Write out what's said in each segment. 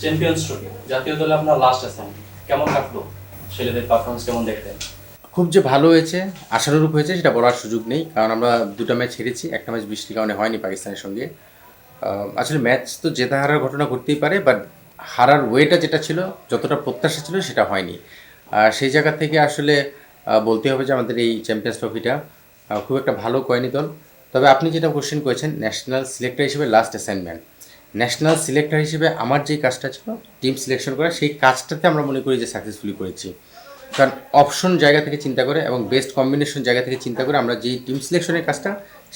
Champions trophy জাতীয় দলে আপনার লাস্ট অ্যাসাইন কেমন কাটলো? ছেলেদের পারফরমেন্স কেমন দেখতেন? খুব যে ভালো হয়েছে, আশানুরূপ হয়েছে সেটা বলার সুযোগ নেই, কারণ আমরা দুটো ম্যাচ হেরেছি। একটা ম্যাচ বৃষ্টির কারণে হয়নি পাকিস্তানের সঙ্গে। আসলে ম্যাচ তো জেতা হারার ঘটনা ঘটতেই পারে, বাট হারার ওয়েটা যেটা ছিল, যতটা প্রত্যাশা ছিল সেটা হয়নি। সেই জায়গা থেকে আসলে বলতে হবে যে আমাদের এই চ্যাম্পিয়ন্স ট্রফিটা খুব একটা ভালো করেনি দল। তবে আপনি যেটা কোশ্চেন করেছেন, ন্যাশনাল সিলেক্টর হিসেবে লাস্ট অ্যাসাইনমেন্ট, ন্যাশনাল সিলেক্টর হিসেবে আমার যেই কাজটা ছিল টিম সিলেকশন করা, সেই কাজটাতে আমরা মনে করি যে সাকসেসফুলি করেছি। কারণ অপশন জায়গা থেকে চিন্তা করে এবং বেস্ট কম্বিনেশন জায়গা থেকে চিন্তা করে আমরা যেই টিম সিলেকশনের কাজটা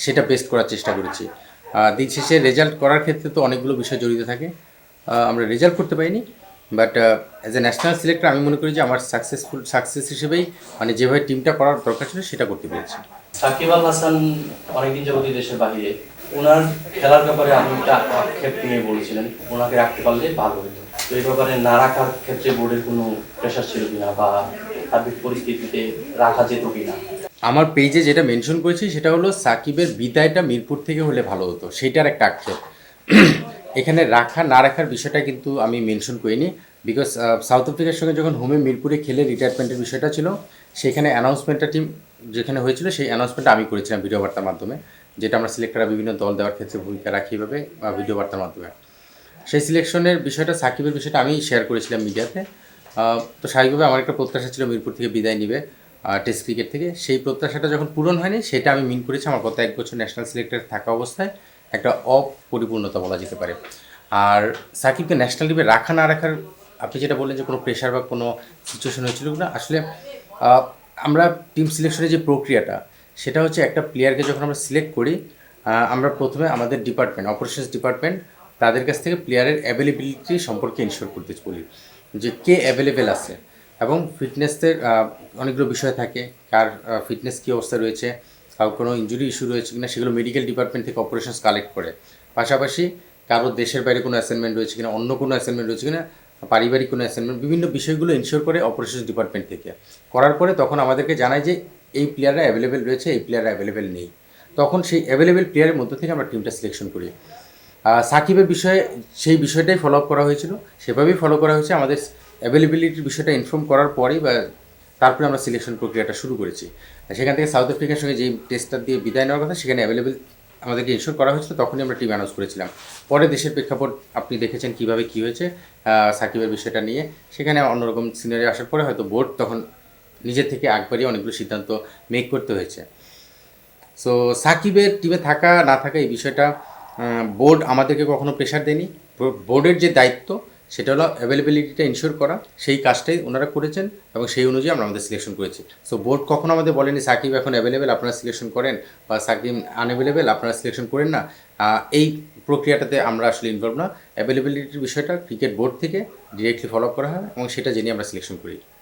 সেটা বেস্ট করার চেষ্টা করেছি। দিন শেষে রেজাল্ট করার ক্ষেত্রে তো অনেকগুলো বিষয় জড়িত থাকে। আমরা রেজাল্ট করতে পারিনি, but as a national selector আমি মনে করি যে আমার সাকসেস হিসেবেই মানে যেভাবে টিমটা করার দরকার ছিল সেটা করতে পেরেছি। সাকিব আল হাসান অনেকদিন যাবতীয় দেশের বাইরে, ওনার খেলার ব্যাপারে আপনি একটা আক্ষেপ নিয়ে বলেছিলেন ওনাকে রাখতে পারলে ভালো হতো। তো এই ব্যাপারে না রাখার ক্ষেত্রে বোর্ডের কোনো প্রেশার ছিল কিনা বা সার্বিক পরিস্থিতিতে রাখা যেত কিনা? আমার পেজে যেটা মেনশন করেছি সেটা হলো সাকিবের বিদায়টা মিরপুর থেকে হলে ভালো হতো, সেইটার একটা আক্ষেপ। এখানে রাখা না রাখার বিষয়টা কিন্তু আমি মেনশন করিনি, বিকজ সাউথ আফ্রিকার সঙ্গে যখন হোমে মিরপুরে খেলে রিটায়ারমেন্টের বিষয়টা ছিল, সেখানে অ্যানাউন্সমেন্টটা টিম যেখানে হয়েছিল সেই অ্যানাউন্সমেন্টটা আমি করেছিলাম ভিডিও বার্তার মাধ্যমে, যেটা আমরা সিলেক্টররা বিভিন্ন দল দেওয়ার ক্ষেত্রে ভূমিকা রাখি এভাবে ভিডিও বার্তার মাধ্যমে। সেই সিলেকশনের বিষয়টা, সাকিবের বিষয়টা আমি শেয়ার করেছিলাম মিডিয়াতে। তো স্বাভাবিকভাবে আমার একটা প্রত্যাশা ছিল মিরপুর থেকে বিদায় নিবে টেস্ট ক্রিকেট থেকে। সেই প্রত্যাশাটা যখন পূরণ হয়নি, সেটা আমি মিন করেছি আমার গত এক বছর ন্যাশনাল সিলেক্টর থাকা অবস্থায় একটা অপরিপূর্ণতা বলা যেতে পারে। আর সাকিবকে ন্যাশনাল টিমে রাখা না রাখার, আপনি যেটা বললেন যে কোনো প্রেশার বা কোনো সিচুয়েশন হয়েছিল না, আসলে আহ, আমরা টিম সিলেকশনের যে প্রক্রিয়াটা, সেটা হচ্ছে একটা প্লেয়ারকে যখন আমরা সিলেক্ট করি, আমরা প্রথমে আমাদের ডিপার্টমেন্ট, অপারেশনস ডিপার্টমেন্ট, তাদের কাছ থেকে প্লেয়ারের অ্যাভেলেবিলিটি সম্পর্কে ইনশিওর করতে বলি, যে কে অ্যাভেলেবেল আছে। এবং ফিটনেসের অনেকগুলো বিষয় থাকে, কার ফিটনেস কী অবস্থা রয়েছে, কারো কোনো ইঞ্জুরি ইস্যু রয়েছে কিনা, সেগুলো মেডিকেল ডিপার্টমেন্ট থেকে অপারেশনস কালেক্ট করে। পাশাপাশি কারো দেশের বাইরে কোনো অ্যাসাইনমেন্ট রয়েছে কিনা, অন্য কোনো অ্যাসাইনমেন্ট রয়েছে কিনা, পারিবারিক কোনো অ্যাসাইনমেন্ট, বিভিন্ন বিষয়গুলো ইনশিওর করে অপারেশনস ডিপার্টমেন্ট থেকে। করার পরে তখন আমাদেরকে জানায় যে এই প্লেয়াররা অ্যাভেলেবেল রয়েছে, এই প্লেয়াররা অ্যাভেলেবেল নেই। তখন সেই অ্যাভেলেবেল প্লেয়ারের মধ্যে থেকে আমরা টিমটা সিলেকশন করি। সাকিবের বিষয়ে সেই বিষয়টাই ফলো আপ করা হয়েছিল, সেভাবেই ফলো করা হয়েছে। আমাদের অ্যাভেলেবিলিটির বিষয়টা ইনফর্ম করার পরেই বা তারপরে আমরা সিলেকশন প্রক্রিয়াটা শুরু করেছি। সেখান থেকে সাউথ আফ্রিকার সঙ্গে যেই টেস্টটা দিয়ে বিদায় নেওয়ার কথা, সেখানে অ্যাভেলেবেল আমাদেরকে ইনশোর করা হয়েছিল, তখনই আমরা টিম অ্যানাউন্স করেছিলাম। পরে দেশের প্রেক্ষাপট আপনি দেখেছেন কীভাবে কী হয়েছে সাকিবের বিষয়টা নিয়ে। সেখানে অন্যরকম সিনারি আসার পরে হয়তো বোর্ড তখন নিজের থেকে একবারই অনেকগুলো সিদ্ধান্ত মেক করতে হয়েছে। সো সাকিবের টিমে থাকা না থাকা এই বিষয়টা বোর্ড আমাদেরকে কখনো প্রেশার দেয়নি। বোর্ডের যে দায়িত্ব সেটা হলো অ্যাভেলেবিলিটিটা ইনশিওর করা, সেই কাজটাই ওনারা করেছেন এবং সেই অনুযায়ী আমরা আমাদের সিলেকশন করেছি। সো বোর্ড কখনো আমাদের বলেনি সাকিব এখন অ্যাভেলেবেল আপনারা সিলেকশন করেন, বা সাকিব আনঅ্যাভেলেবেল আপনারা সিলেকশন করেন না। এই প্রক্রিয়াটাতে আমরা আসলে ইনভলভ না। অ্যাভেলেবিলিটির বিষয়টা ক্রিকেট বোর্ড থেকে ডিরেক্টলি ফলো আপ করা হয় এবং সেটা জেনে আমরা সিলেকশন করি।